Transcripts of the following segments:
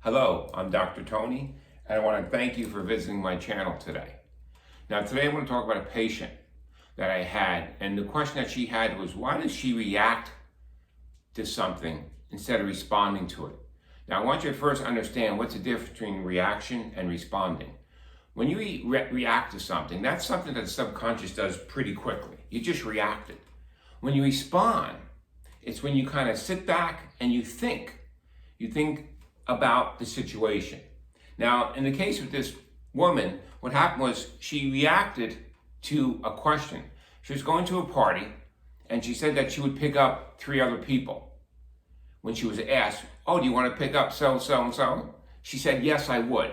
Hello, I'm Dr. Tony, and I want to thank you for visiting my channel today. Now, today I want to talk about a patient that I had, and the question that she had was, why does she react to something instead of responding to it? Now, I want you to first understand what's the difference between reaction and responding. When you react to something, that's something that the subconscious does pretty quickly. You just reacted. When you respond, it's when you kind of sit back and you think. You think about the situation. Now, in the case of this woman, what happened was she reacted to a question. She was going to a party, and she said that she would pick up 3 other people. When she was asked, oh, do you want to pick up so and so? She said, yes, I would.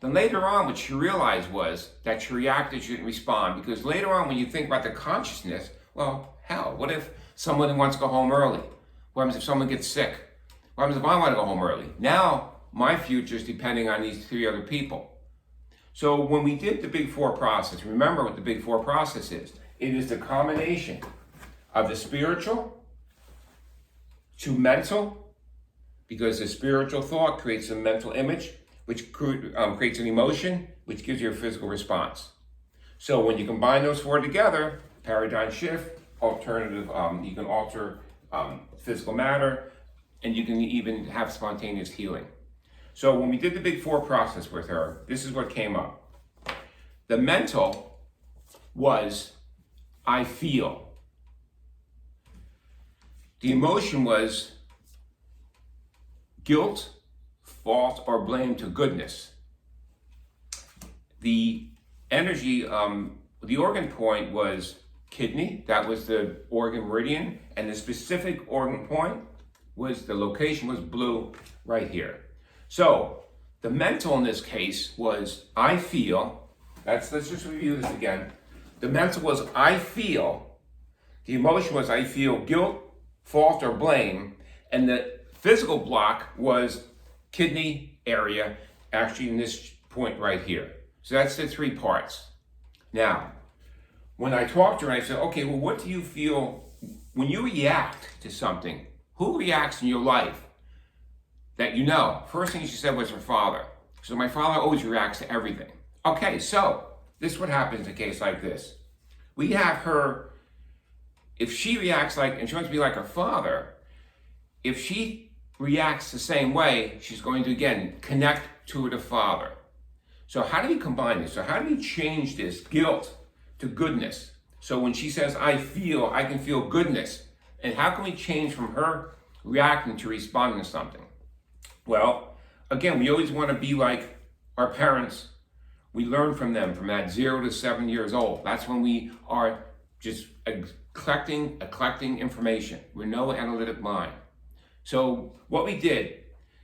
Then later on, what she realized was that she reacted, she didn't respond, because later on, when you think about the consciousness, well, hell, what if someone wants to go home early? What happens if someone gets sick? What happens if I want to go home early? Now, my future is depending on these 3 other people. So when we did the Big Four process, remember what the Big Four process is. It is the combination of the spiritual to mental, because the spiritual thought creates a mental image, which creates an emotion, which gives you a physical response. So when you combine those 4 together, paradigm shift, alternative, you can alter physical matter, and you can even have spontaneous healing. So when we did the Big Four process with her, this is what came up. The mental was, I feel. The emotion was guilt, fault, or blame to goodness. The energy, the organ point was kidney, that was the organ meridian, and the specific organ point was, the location was blue right here. So the mental in this case was, I feel, let's just review this again. The mental was, I feel. The emotion was, I feel guilt, fault, or blame. And the physical block was kidney area, actually in this point right here. So that's the 3 parts. Now, when I talked to her, I said, okay, well, what do you feel when you react to something? Who reacts in your life that you know? First thing she said was her father. So my father always reacts to everything. Okay, so this is what happens in a case like this. We have her, if she reacts like, and she wants to be like her father, if she reacts the same way, she's going to, again, connect to the father. So how do we combine this? So how do we change this guilt to goodness? So when she says, I feel, I can feel goodness. And how can we change from her reacting to responding to something? Well, again, we always want to be like our parents. We learn from them from that 0 to 7 years old. That's when we are just collecting information. We're no analytic mind. So what we did,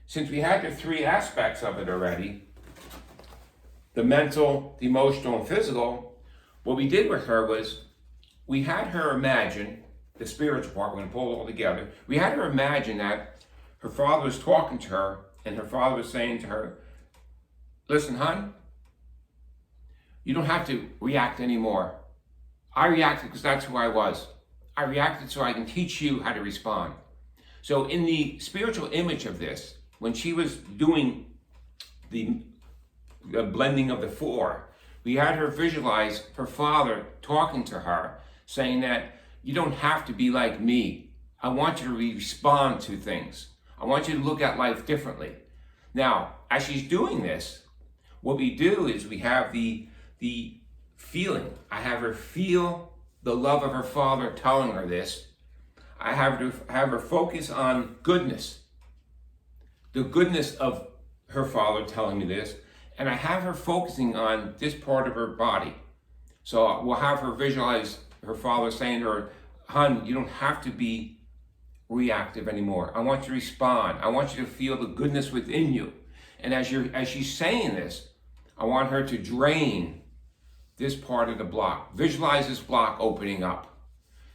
since we had the 3 aspects of it already, the mental, the emotional, and physical, what we did with her was we had her imagine, the spiritual part, we're going to pull it all together. We had her imagine that her father was talking to her, and her father was saying to her, listen, hon, you don't have to react anymore. I reacted because that's who I was. I reacted so I can teach you how to respond. So in the spiritual image of this, when she was doing the blending of the 4, we had her visualize her father talking to her, saying that you don't have to be like me. I want you to respond to things. I want you to look at life differently. Now, as she's doing this, what we do is we have the feeling. I have her feel the love of her father telling her this. I have her focus on goodness, the goodness of her father telling me this, and I have her focusing on this part of her body. So we'll have her visualize her father saying to her, hon, you don't have to be reactive anymore. I want you to respond. I want you to feel the goodness within you. And as she's saying this, I want her to drain this part of the block. Visualize this block opening up.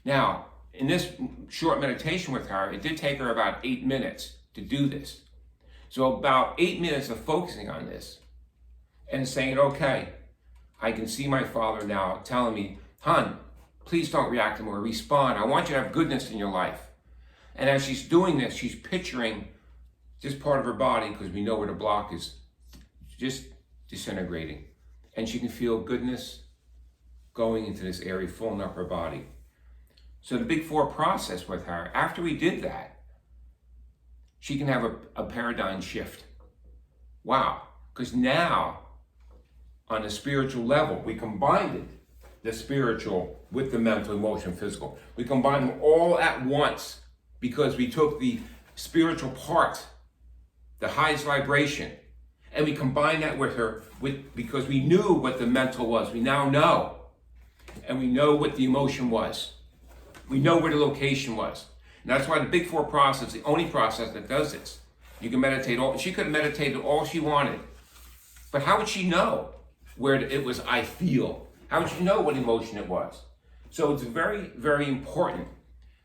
Now, in this short meditation with her, it did take her about 8 minutes to do this. So about 8 minutes of focusing on this and saying, okay, I can see my father now telling me, hon, please don't react anymore, respond. I want you to have goodness in your life. And as she's doing this, she's picturing just part of her body, because we know where the block is just disintegrating. And she can feel goodness going into this area, filling up her body. So the Big Four process with her, after we did that, she can have a paradigm shift. Wow, because now, on a spiritual level, we combined it, the spiritual with the mental, emotional, physical. We combined them all at once because we took the spiritual part, the highest vibration, and we combined that with her because we knew what the mental was. We now know. And we know what the emotion was. We know where the location was. And that's why the Big Four process is the only process that does this. You can meditate she could have meditated all she wanted. But how would she know where it was I feel? How would she know what emotion it was? So it's very, very important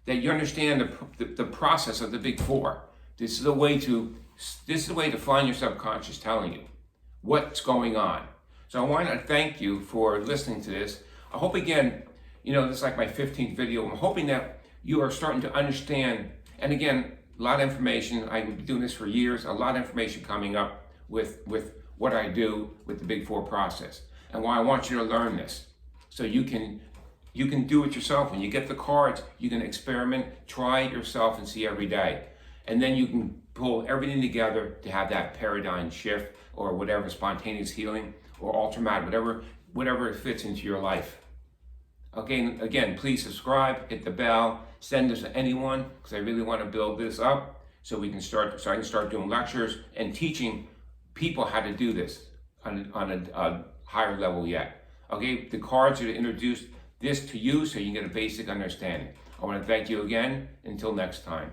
that you understand the process of the Big Four. This is a way to find your subconscious telling you what's going on. So I want to thank you for listening to this. I hope again, this is like my 15th video. I'm hoping that you are starting to understand, and again, a lot of information. I've been doing this for years, a lot of information coming up with what I do with the Big Four process. And why I want you to learn this. So you can do it yourself. When you get the cards, you can experiment, try it yourself and see every day. And then you can pull everything together to have that paradigm shift or whatever, spontaneous healing or ultramatic, whatever fits into your life. Again, please subscribe, hit the bell, send this to anyone, because I really want to build this up so I can start doing lectures and teaching people how to do this on a higher level yet. Okay, the cards are to introduce this to you so you can get a basic understanding. I want to thank you again. Until next time.